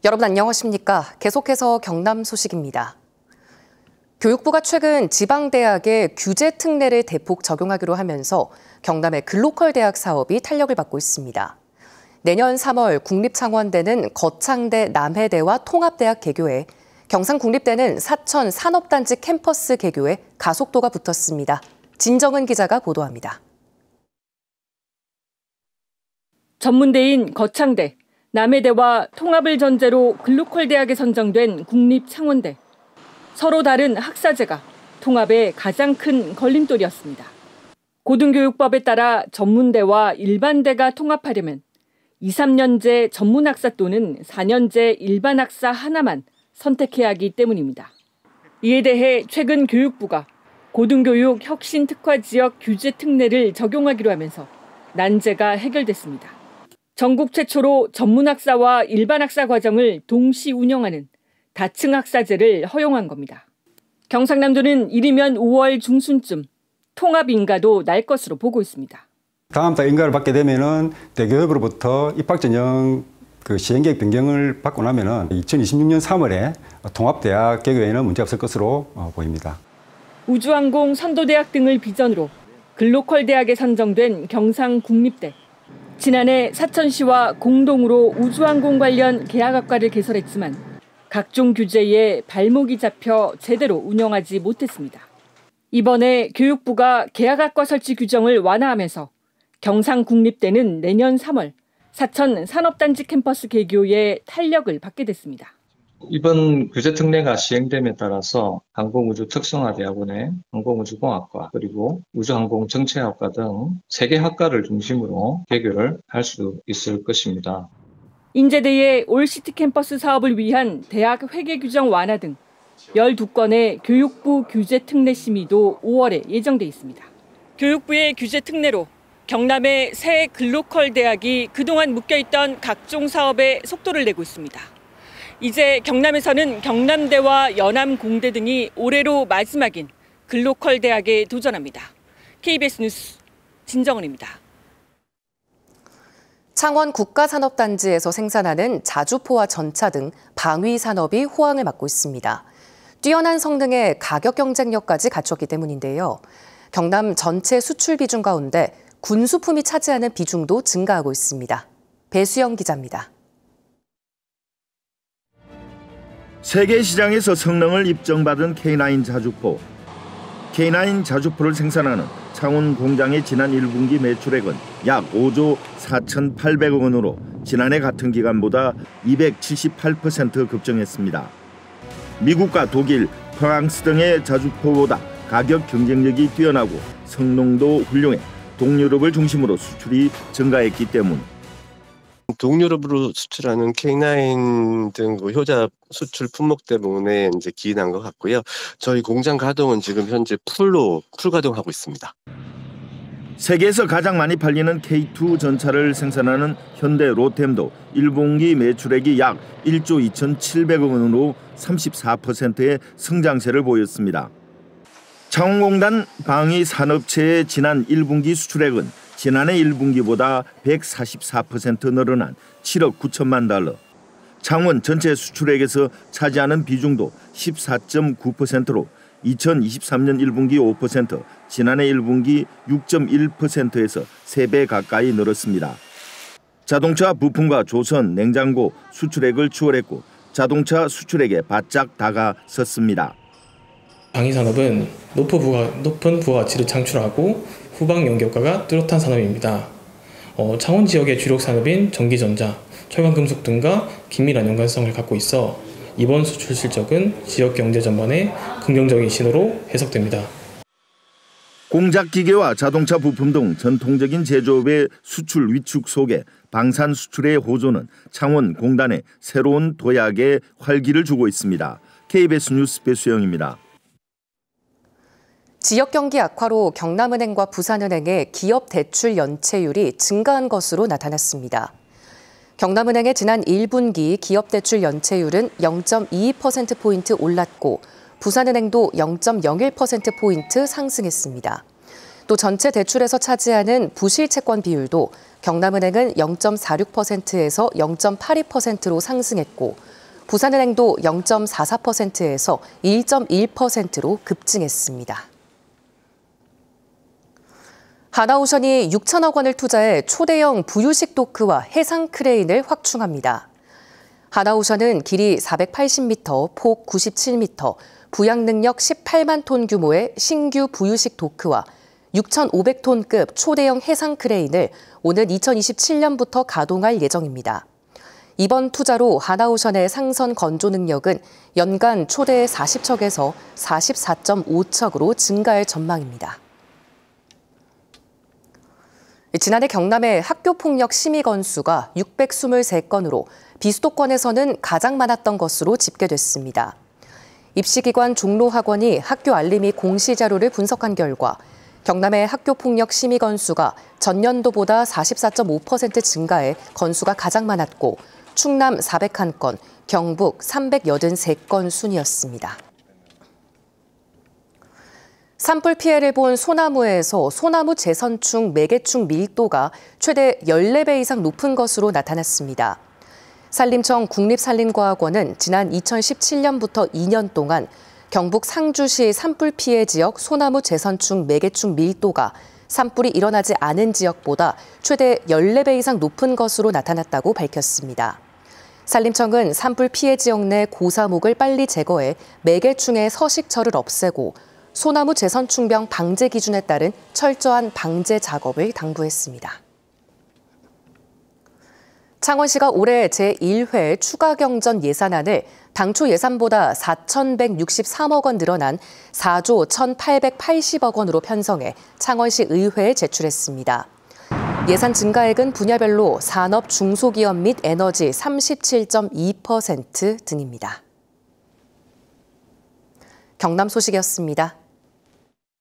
여러분 안녕하십니까? 계속해서 경남 소식입니다. 교육부가 최근 지방대학에 규제 특례를 대폭 적용하기로 하면서 경남의 글로컬 대학 사업이 탄력을 받고 있습니다. 내년 3월 국립창원대는 거창대 남해대와 통합대학 개교에, 경상국립대는 사천 산업단지 캠퍼스 개교에 가속도가 붙었습니다. 진정은 기자가 보도합니다. 전문대인 거창대, 남해대와 통합을 전제로 글로컬 대학에 선정된 국립창원대. 서로 다른 학사제가 통합의 가장 큰 걸림돌이었습니다. 고등교육법에 따라 전문대와 일반대가 통합하려면 2, 3년제 전문학사 또는 4년제 일반학사 하나만 선택해야 하기 때문입니다. 이에 대해 최근 교육부가 고등교육 혁신특화지역 규제 특례를 적용하기로 하면서 난제가 해결됐습니다. 전국 최초로 전문학사와 일반학사 과정을 동시 운영하는 다층 학사제를 허용한 겁니다. 경상남도는 이르면 5월 중순쯤 통합 인가도 날 것으로 보고 있습니다. 다음 달 인가를 받게 되면은 대교육으로부터 입학 전형 시행계획 변경을 받고 나면은 2026년 3월에 통합대학 개교에는 문제 없을 것으로 보입니다. 우주항공 선도대학 등을 비전으로 글로컬 대학에 선정된 경상국립대. 지난해 사천시와 공동으로 우주항공 관련 계약학과를 개설했지만 각종 규제에 발목이 잡혀 제대로 운영하지 못했습니다. 이번에 교육부가 계약학과 설치 규정을 완화하면서 경상국립대는 내년 3월 사천 산업단지 캠퍼스 개교에 탄력을 받게 됐습니다. 이번 규제 특례가 시행됨에 따라서 항공우주특성화대학원의 항공우주공학과 그리고 우주항공정체학과 등 3개 학과를 중심으로 개교를 할 수 있을 것입니다. 인제대의 올시티 캠퍼스 사업을 위한 대학 회계 규정 완화 등 12건의 교육부 규제 특례 심의도 5월에 예정돼 있습니다. 교육부의 규제 특례로 경남의 새 글로컬 대학이 그동안 묶여있던 각종 사업에 속도를 내고 있습니다. 이제 경남에서는 경남대와 연암공대 등이 올해로 마지막인 글로컬 대학에 도전합니다. KBS 뉴스 진정은입니다. 창원 국가산업단지에서 생산하는 자주포와 전차 등 방위 산업이 호황을 맞고 있습니다. 뛰어난 성능에 가격 경쟁력까지 갖췄기 때문인데요. 경남 전체 수출 비중 가운데 군수품이 차지하는 비중도 증가하고 있습니다. 배수영 기자입니다. 세계 시장에서 성능을 입증받은 K9 자주포. K9 자주포를 생산하는 창원 공장의 지난 1분기 매출액은 약 5조 4,800억 원으로 지난해 같은 기간보다 278% 급증했습니다. 미국과 독일, 프랑스 등의 자주포보다 가격 경쟁력이 뛰어나고 성능도 훌륭해 동유럽을 중심으로 수출이 증가했기 때문. 동유럽으로 수출하는 K9 등 효자 수출 품목 때문에 이제 기인한 것 같고요. 저희 공장 가동은 지금 현재 풀 가동하고 있습니다. 세계에서 가장 많이 팔리는 K2 전차를 생산하는 현대 로템도 1분기 매출액이 약 1조 2,700억 원으로 34%의 성장세를 보였습니다. 창원공단 방위산업체의 지난 1분기 수출액은 지난해 1분기보다 144% 늘어난 7억 9천만 달러. 창원 전체 수출액에서 차지하는 비중도 14.9%로 2023년 1분기 5%, 지난해 1분기 6.1%에서 3배 가까이 늘었습니다. 자동차 부품과 조선, 냉장고 수출액을 추월했고 자동차 수출액에 바짝 다가섰습니다. 방위산업은 높은 부가가치를 창출하고 후방 연계효과가 뚜렷한 산업입니다. 창원 지역의 주력 산업인 전기전자, 철강금속 등과 긴밀한 연관성을 갖고 있어 이번 수출 실적은 지역 경제 전반에 긍정적인 신호로 해석됩니다. 공작기계와 자동차 부품 등 전통적인 제조업의 수출 위축 속에 방산 수출의 호조는 창원 공단의 새로운 도약에 활기를 주고 있습니다. KBS 뉴스 배수영입니다. 지역 경기 악화로 경남은행과 부산은행의 기업 대출 연체율이 증가한 것으로 나타났습니다. 경남은행의 지난 1분기 기업 대출 연체율은 0.22%포인트 올랐고 부산은행도 0.01%포인트 상승했습니다. 또 전체 대출에서 차지하는 부실채권 비율도 경남은행은 0.46%에서 0.82%로 상승했고 부산은행도 0.44%에서 1.1%로 급증했습니다. 하나오션이 6천억 원을 투자해 초대형 부유식 도크와 해상 크레인을 확충합니다. 하나오션은 길이 480m, 폭 97m, 부양 능력 18만 톤 규모의 신규 부유식 도크와 6,500톤급 초대형 해상 크레인을 오는 2027년부터 가동할 예정입니다. 이번 투자로 하나오션의 상선 건조 능력은 연간 초대 40척에서 44.5척으로 증가할 전망입니다. 지난해 경남의 학교폭력 심의 건수가 623건으로 비수도권에서는 가장 많았던 것으로 집계됐습니다. 입시기관 종로학원이 학교 알림이 공시자료를 분석한 결과 경남의 학교폭력 심의 건수가 전년도보다 44.5% 증가해 건수가 가장 많았고 충남 401건, 경북 383건 순이었습니다. 산불 피해를 본 소나무에서 소나무 재선충 매개충 밀도가 최대 14배 이상 높은 것으로 나타났습니다. 산림청 국립산림과학원은 지난 2017년부터 2년 동안 경북 상주시 산불 피해 지역 소나무 재선충 매개충 밀도가 산불이 일어나지 않은 지역보다 최대 14배 이상 높은 것으로 나타났다고 밝혔습니다. 산림청은 산불 피해 지역 내 고사목을 빨리 제거해 매개충의 서식처를 없애고 소나무 재선충병 방제 기준에 따른 철저한 방제 작업을 당부했습니다. 창원시가 올해 제1회 추가경전 예산안을 당초 예산보다 4,163억 원 늘어난 4조 1,880억 원으로 편성해 창원시 의회에 제출했습니다. 예산 증가액은 분야별로 산업, 중소기업 및 에너지 37.2% 등입니다. 경남 소식이었습니다.